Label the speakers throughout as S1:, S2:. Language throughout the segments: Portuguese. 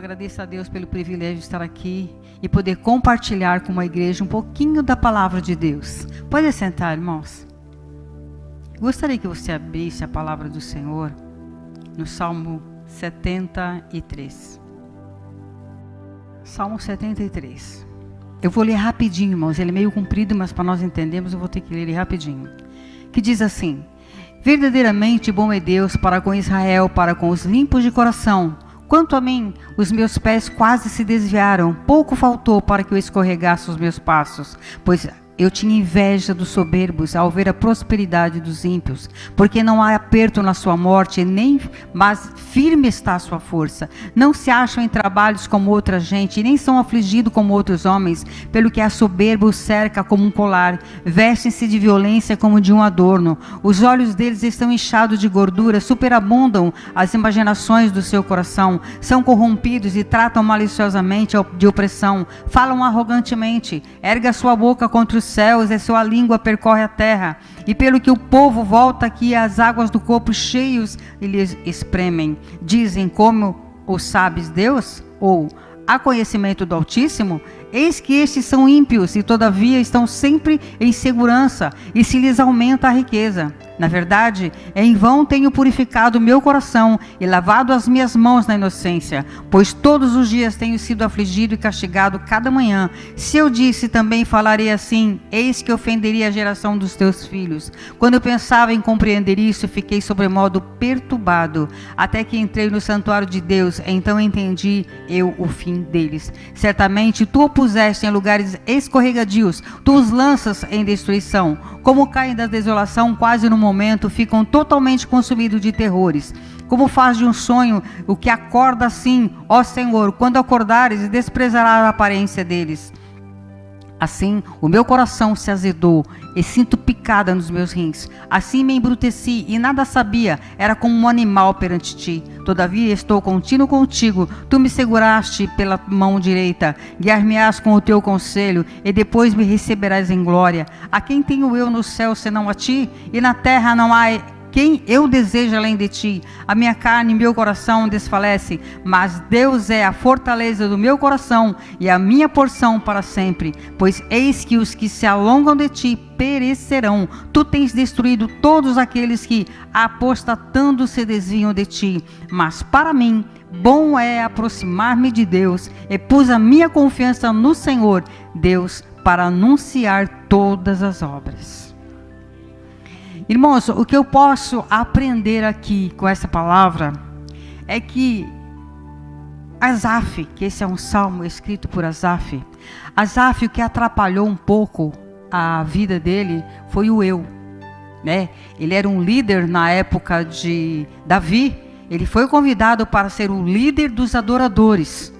S1: agradeço a Deus pelo privilégio de estar aqui e poder compartilhar com uma igreja um pouquinho da palavra de Deus. Pode sentar, irmãos. Gostaria que você abrisse a palavra do Senhor no Salmo 73. Salmo 73. Eu vou ler rapidinho, irmãos. Ele é meio comprido, mas para nós entendermos eu vou ter que ler ele rapidinho. Que diz assim: verdadeiramente bom é Deus para com Israel, para com os limpos de coração. Quanto a mim, os meus pés quase se desviaram, pouco faltou para que eu escorregasse os meus passos, pois eu tinha inveja dos soberbos ao ver a prosperidade dos ímpios, porque não há aperto na sua morte, mas firme está a sua força. Não se acham em trabalhos como outra gente, nem são afligidos como outros homens, pelo que a soberba os cerca como um colar, vestem-se de violência como de um adorno. Os olhos deles estão inchados de gordura, superabundam as imaginações do seu coração, são corrompidos e tratam maliciosamente de opressão, falam arrogantemente, erga a sua boca contra os céus e sua língua percorre a terra, e pelo que o povo volta aqui, as águas do corpo cheios e lhes espremem. Dizem: como o sabes Deus? Ou há conhecimento do Altíssimo? Eis que estes são ímpios e todavia estão sempre em segurança, e se lhes aumenta a riqueza. Na verdade, em vão tenho purificado o meu coração e lavado as minhas mãos na inocência, pois todos os dias tenho sido afligido e castigado cada manhã. Se eu disse, também falarei assim: eis que ofenderia a geração dos teus filhos. Quando eu pensava em compreender isso, fiquei sobremodo perturbado, até que entrei no santuário de Deus, então entendi eu o fim deles. Certamente tu o puseste em lugares escorregadios, tu os lanças em destruição. Como caem da desolação, quase no momento, ficam totalmente consumidos de terrores. Como faz de um sonho o que acorda assim, ó Senhor, quando acordares, desprezarás a aparência deles. Assim, o meu coração se azedou e sinto picada nos meus rins. Assim me embruteci e nada sabia, era como um animal perante ti. Todavia estou contínuo contigo, tu me seguraste pela mão direita, guiar-me-ás com o teu conselho, e depois me receberás em glória. A quem tenho eu no céu senão a ti? E na terra não há quem eu desejo além de ti. A minha carne e meu coração desfalecem, mas Deus é a fortaleza do meu coração e a minha porção para sempre. Pois eis que os que se alongam de ti perecerão. Tu tens destruído todos aqueles que, apostatando, se desviam de ti. Mas para mim, bom é aproximar-me de Deus, e pus a minha confiança no Senhor, Deus, para anunciar todas as obras. Irmãos, o que eu posso aprender aqui com essa palavra é que Asaf, que esse é um salmo escrito por Asaf, o que atrapalhou um pouco a vida dele foi o eu, né? Ele era um líder na época de Davi, ele foi convidado para ser o líder dos adoradores.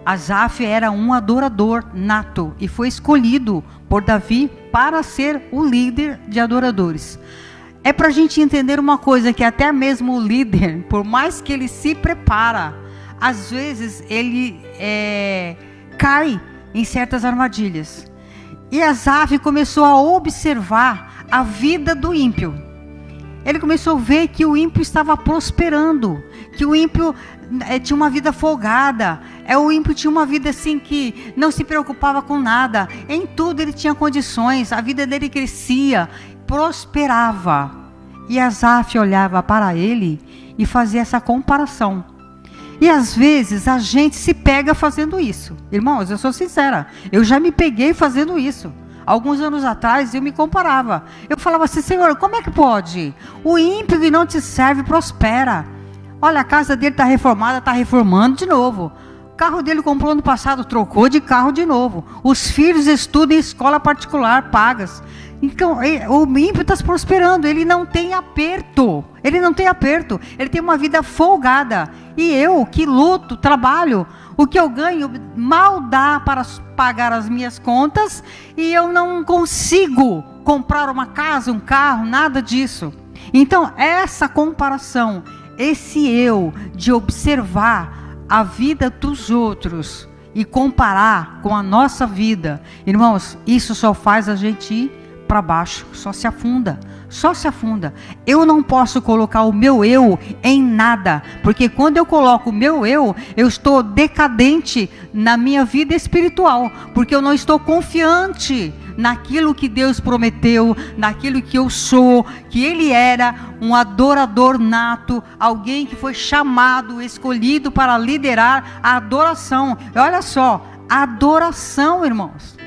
S1: Asaf era um adorador nato e foi escolhido por Davi para ser o líder de adoradores. É para a gente entender uma coisa, que até mesmo o líder, por mais que ele se prepara, às vezes ele cai em certas armadilhas. E Asaf começou a observar a vida do ímpio. Ele começou a ver que o ímpio estava prosperando, que o ímpio tinha uma vida folgada. O ímpio tinha uma vida assim que não se preocupava com nada. Em tudo ele tinha condições, a vida dele crescia, prosperava. E Asaf olhava para ele e fazia essa comparação. E às vezes a gente se pega fazendo isso. Irmãos, eu sou sincera, eu já me peguei fazendo isso. Alguns anos atrás eu me comparava. Eu falava assim: Senhor, como é que pode? O ímpio que não te serve prospera. Olha, a casa dele está reformada, está reformando de novo. O carro dele comprou no passado, trocou de carro de novo. Os filhos estudam em escola particular, pagas. Então, o ímpio está prosperando, ele não tem aperto. Ele tem uma vida folgada. E eu, que luto, trabalho, o que eu ganho mal dá para pagar as minhas contas, e eu não consigo comprar uma casa, um carro, nada disso. Então, essa comparação, esse eu de observar a vida dos outros e comparar com a nossa vida, irmãos, isso só faz a gente ir para baixo, só se afunda, só se afunda. Eu não posso colocar o meu eu em nada, porque quando eu coloco o meu eu estou decadente na minha vida espiritual, porque eu não estou confiante naquilo que Deus prometeu, naquilo que eu sou, que Ele era um adorador nato, alguém que foi chamado, escolhido para liderar a adoração. E olha só, adoração, irmãos.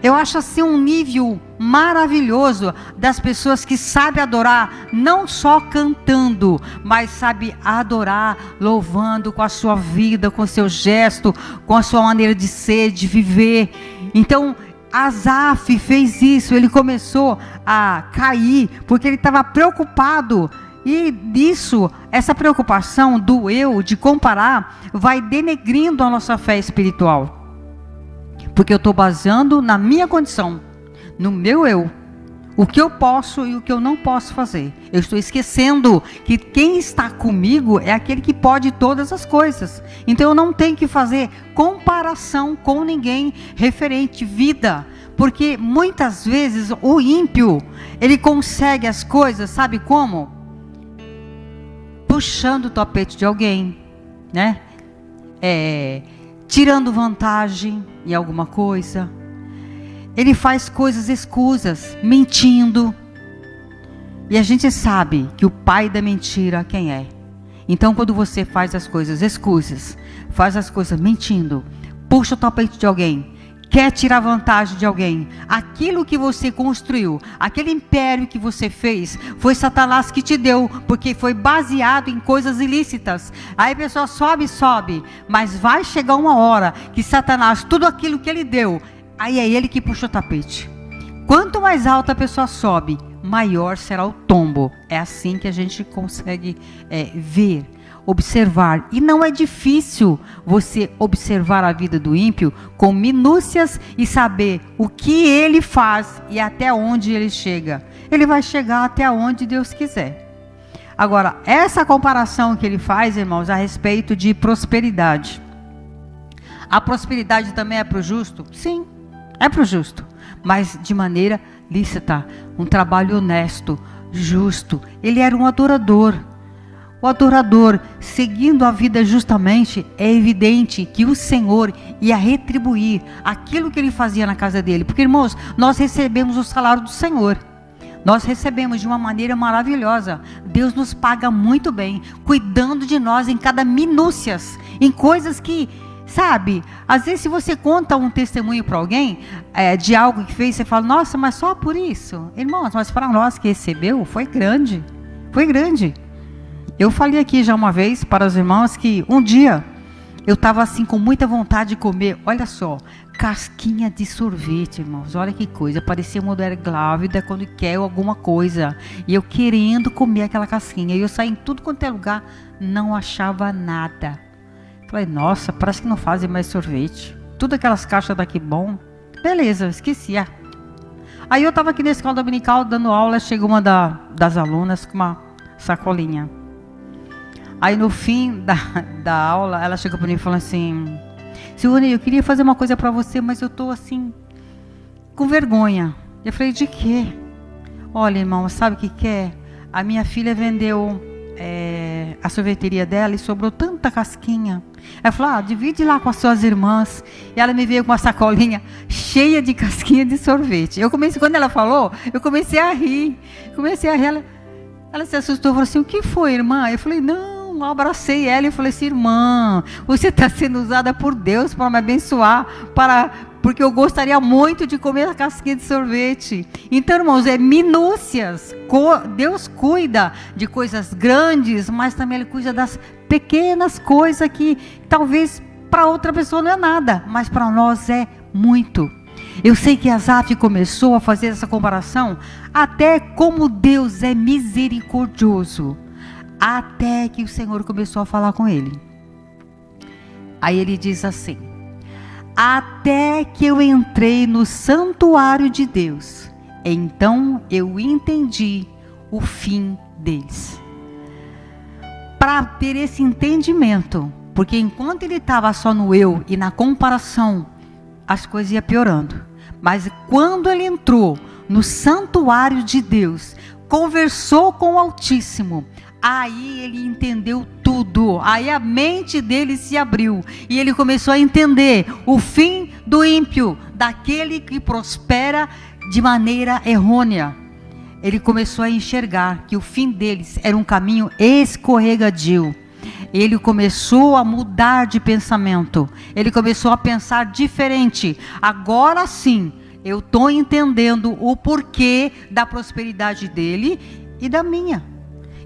S1: Eu acho assim um nível maravilhoso das pessoas que sabem adorar, não só cantando, mas sabe adorar, louvando com a sua vida, com o seu gesto, com a sua maneira de ser, de viver. Então, Asaf fez isso, ele começou a cair, porque ele estava preocupado. E disso, essa preocupação do eu, de comparar, vai denegrindo a nossa fé espiritual. Porque eu estou baseando na minha condição, no meu eu, o que eu posso e o que eu não posso fazer. Eu estou esquecendo que quem está comigo é aquele que pode todas as coisas. Então eu não tenho que fazer comparação com ninguém referente vida. Porque muitas vezes o ímpio, ele consegue as coisas, sabe como? Puxando o tapete de alguém, né? Tirando vantagem em alguma coisa. Ele faz coisas escusas, mentindo. E a gente sabe que o pai da mentira quem é. Então quando você faz as coisas escusas, faz as coisas mentindo, puxa o tapete de alguém, quer tirar vantagem de alguém, aquilo que você construiu, aquele império que você fez, foi Satanás que te deu, porque foi baseado em coisas ilícitas. Aí a pessoa sobe, mas vai chegar uma hora que Satanás, tudo aquilo que ele deu, aí é ele que puxa o tapete. Quanto mais alta a pessoa sobe, maior será o tombo. É assim que a gente consegue ver, observar. E não é difícil você observar a vida do ímpio com minúcias e saber o que ele faz e até onde ele chega. Ele vai chegar até onde Deus quiser. Agora, essa comparação que ele faz, irmãos, a respeito de prosperidade. A prosperidade também é para o justo? Sim, é para o justo, mas de maneira lícita, um trabalho honesto, justo. Ele era um adorador. O adorador, seguindo a vida justamente, é evidente que o Senhor ia retribuir aquilo que ele fazia na casa dele. Porque, irmãos, nós recebemos o salário do Senhor. Nós recebemos de uma maneira maravilhosa. Deus nos paga muito bem, cuidando de nós em cada minúcias, em coisas que, sabe, às vezes se você conta um testemunho para alguém de algo que fez, você fala, nossa, mas só por isso? Irmãos, mas para nós que recebeu, foi grande. Foi grande. Eu falei aqui já uma vez para os irmãos que um dia eu estava assim com muita vontade de comer, olha só, casquinha de sorvete, irmãos, olha que coisa, parecia uma mulher grávida quando quer alguma coisa, e eu querendo comer aquela casquinha, e eu saí em tudo quanto é lugar, não achava nada. Falei, nossa, parece que não fazem mais sorvete, tudo aquelas caixas daqui bom, beleza, esqueci. Aí eu estava aqui na escola dominical dando aula, chegou uma das alunas com uma sacolinha. Aí no fim da aula, ela chegou para mim e falou assim, Silvane, eu queria fazer uma coisa para você, mas eu estou assim, com vergonha. Eu falei, de quê? Olha, irmão, sabe o que é? A minha filha vendeu a sorveteria dela e sobrou tanta casquinha. Ela falou, divide lá com as suas irmãs. E ela me veio com uma sacolinha cheia de casquinha de sorvete. Quando ela falou, eu comecei a rir. Ela se assustou e falou assim, o que foi, irmã? Eu falei, não. Eu abracei ela e falei assim, irmã, você está sendo usada por Deus para me abençoar, porque eu gostaria muito de comer a casquinha de sorvete. Então, irmãos, é minúcias. Deus cuida de coisas grandes, mas também Ele cuida das pequenas coisas que talvez para outra pessoa não é nada, mas para nós é muito. Eu sei que Asaf começou a fazer essa comparação, até como Deus é misericordioso. Até que o Senhor começou a falar com ele. Aí ele diz assim, até que eu entrei no santuário de Deus, então eu entendi o fim deles. Para ter esse entendimento, porque enquanto ele estava só no eu e na comparação, as coisas iam piorando. Mas quando ele entrou no santuário de Deus, conversou com o Altíssimo. Aí ele entendeu tudo, aí a mente dele se abriu, e ele começou a entender o fim do ímpio, daquele que prospera de maneira errônea. Ele começou a enxergar que o fim deles era um caminho escorregadio. Ele começou a mudar de pensamento, ele começou a pensar diferente. Agora sim, eu estou entendendo o porquê da prosperidade dele e da minha.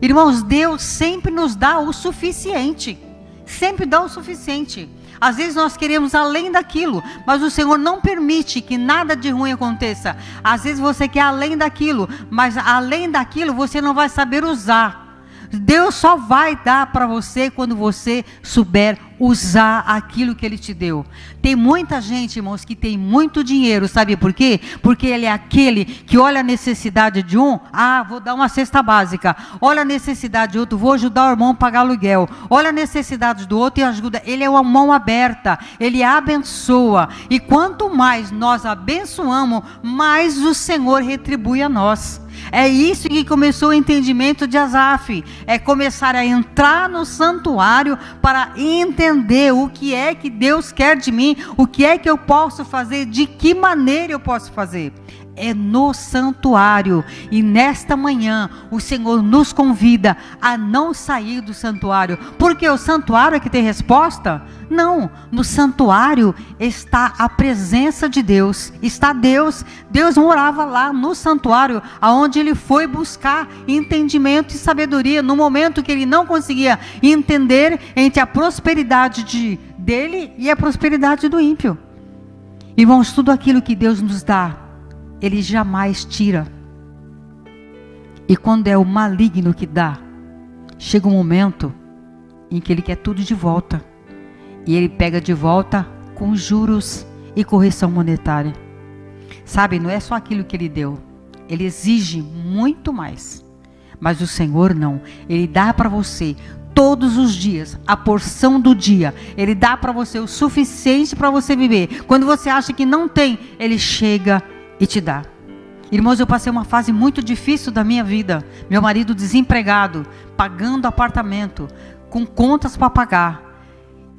S1: Irmãos, Deus sempre nos dá o suficiente, sempre dá o suficiente. Às vezes nós queremos além daquilo, mas o Senhor não permite que nada de ruim aconteça. Às vezes você quer além daquilo, mas além daquilo você não vai saber usar. Deus só vai dar para você quando você souber usar aquilo que Ele te deu. Tem muita gente, irmãos, que tem muito dinheiro, sabe por quê? Porque ele é aquele que olha a necessidade de um, vou dar uma cesta básica. Olha a necessidade de outro, vou ajudar o irmão a pagar aluguel. Olha a necessidade do outro e ajuda. Ele é uma mão aberta, ele abençoa. E quanto mais nós abençoamos, mais o Senhor retribui a nós. É isso que começou o entendimento de Asaf, é começar a entrar no santuário para entender o que é que Deus quer de mim, o que é que eu posso fazer, de que maneira eu posso fazer. É no santuário, e nesta manhã o Senhor nos convida a não sair do santuário, porque o santuário é que tem resposta? Não, no santuário está a presença de Deus, está Deus. Deus morava lá no santuário, aonde ele foi buscar entendimento e sabedoria, no momento que ele não conseguia entender entre a prosperidade dele e a prosperidade do ímpio. Irmãos, tudo aquilo que Deus nos dá, Ele jamais tira. E quando é o maligno que dá, chega um momento em que ele quer tudo de volta. E ele pega de volta com juros e correção monetária. Sabe, não é só aquilo que ele deu. Ele exige muito mais. Mas o Senhor não. Ele dá para você todos os dias, a porção do dia. Ele dá para você o suficiente para você viver. Quando você acha que não tem, Ele chega e te dá. Irmãos, eu passei uma fase muito difícil da minha vida. Meu marido desempregado, pagando apartamento, com contas para pagar.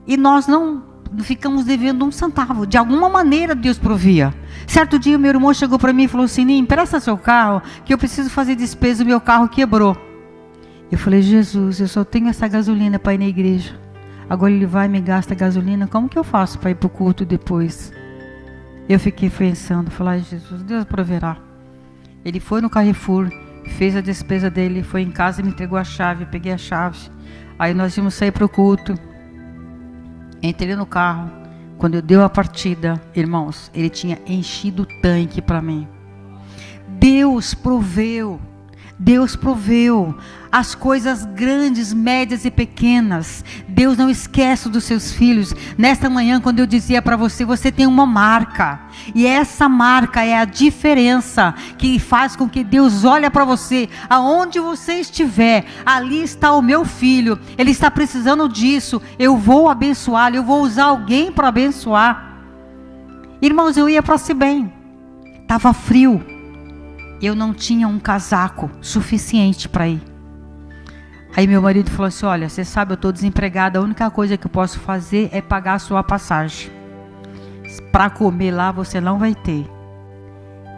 S1: E nós não ficamos devendo um centavo. De alguma maneira Deus provia. Certo dia meu irmão chegou para mim e falou assim: Nim, empresta seu carro, que eu preciso fazer despesa, o meu carro quebrou. Eu falei: Jesus, eu só tenho essa gasolina para ir na igreja. Agora ele vai e me gasta gasolina, como que eu faço para ir para o culto depois? Eu fiquei pensando, falei: Jesus, Deus proverá. Ele foi no Carrefour, fez a despesa dele, foi em casa e me entregou a chave, peguei a chave. Aí nós íamos sair para o culto. Entrei no carro. Quando eu dei a partida, irmãos, ele tinha enchido o tanque para mim. Deus proveu. Deus proveu as coisas grandes, médias e pequenas. Deus não esquece dos seus filhos. Nesta manhã, quando eu dizia para você, você tem uma marca. E essa marca é a diferença que faz com que Deus olhe para você. Aonde você estiver, ali está o meu filho. Ele está precisando disso. Eu vou abençoá-lo. Eu vou usar alguém para abençoar. Irmãos, eu ia para Cibem. Estava frio. Eu não tinha um casaco suficiente para ir. Aí meu marido falou assim: olha, você sabe, eu estou desempregada, a única coisa que eu posso fazer é pagar a sua passagem. Para comer lá você não vai ter.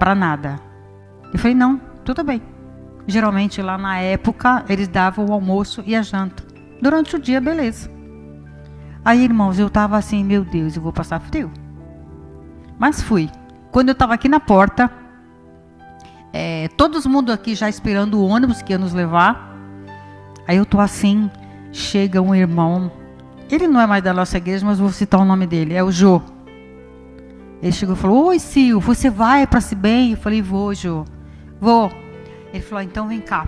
S1: Para nada. Eu falei: não, tudo bem. Geralmente lá na época eles davam o almoço e a janta. Durante o dia, beleza. Aí, irmãos, eu estava assim: meu Deus, eu vou passar frio. Mas fui. Quando eu estava aqui na porta, todo mundo aqui já esperando o ônibus que ia nos levar. Aí eu tô assim, chega um irmão, ele não é mais da nossa igreja, mas vou citar o nome dele, é o Jô. Ele chegou e falou: oi, Sil, você vai para Cibem? Eu falei: vou, Jô, vou. Ele falou: então vem cá.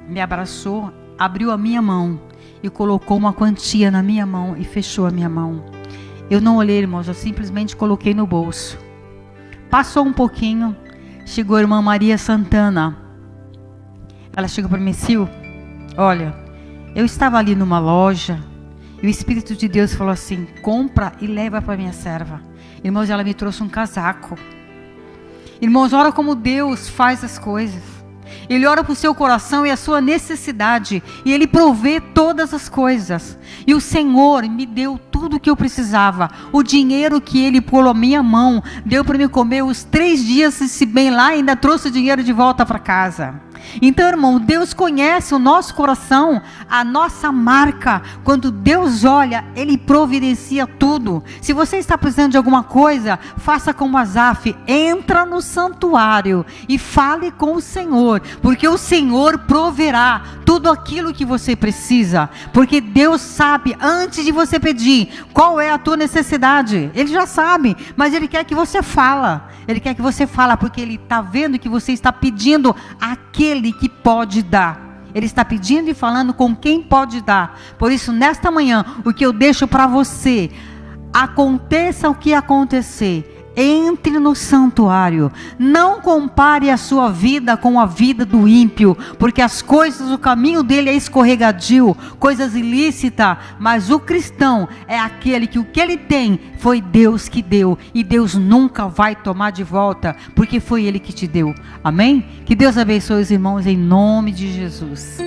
S1: Me abraçou, abriu a minha mão e colocou uma quantia na minha mão e fechou a minha mão. Eu não olhei, irmãos, eu simplesmente coloquei no bolso. Passou um pouquinho, chegou a irmã Maria Santana. Ela chegou para mim: Sil, olha, eu estava ali numa loja e o Espírito de Deus falou assim: compra e leva para minha serva. Irmãos, ela me trouxe um casaco. Irmãos, olha como Deus faz as coisas. Ele olha para o seu coração e a sua necessidade, e Ele provê todas as coisas. E o Senhor me deu tudo o que eu precisava. O dinheiro que Ele pôs na minha mão, deu para me comer os 3 dias, se bem lá, e ainda trouxe o dinheiro de volta para casa. Então, irmão, Deus conhece o nosso coração, a nossa marca. Quando Deus olha, Ele providencia tudo. Se você está precisando de alguma coisa, faça como Asaf, entra no santuário e fale com o Senhor, porque o Senhor proverá tudo aquilo que você precisa, porque Deus sabe, antes de você pedir, qual é a tua necessidade. Ele já sabe, mas Ele quer que você fala. Ele quer que você fale, porque Ele está vendo que você está pedindo aquele que pode dar. Ele está pedindo e falando com quem pode dar. Por isso, nesta manhã, o que eu deixo para você, aconteça o que acontecer, entre no santuário. Não compare a sua vida com a vida do ímpio, porque as coisas, o caminho dele é escorregadio, coisas ilícitas, mas o cristão é aquele que o que ele tem foi Deus que deu, e Deus nunca vai tomar de volta, porque foi Ele que te deu. Amém? Que Deus abençoe os irmãos em nome de Jesus.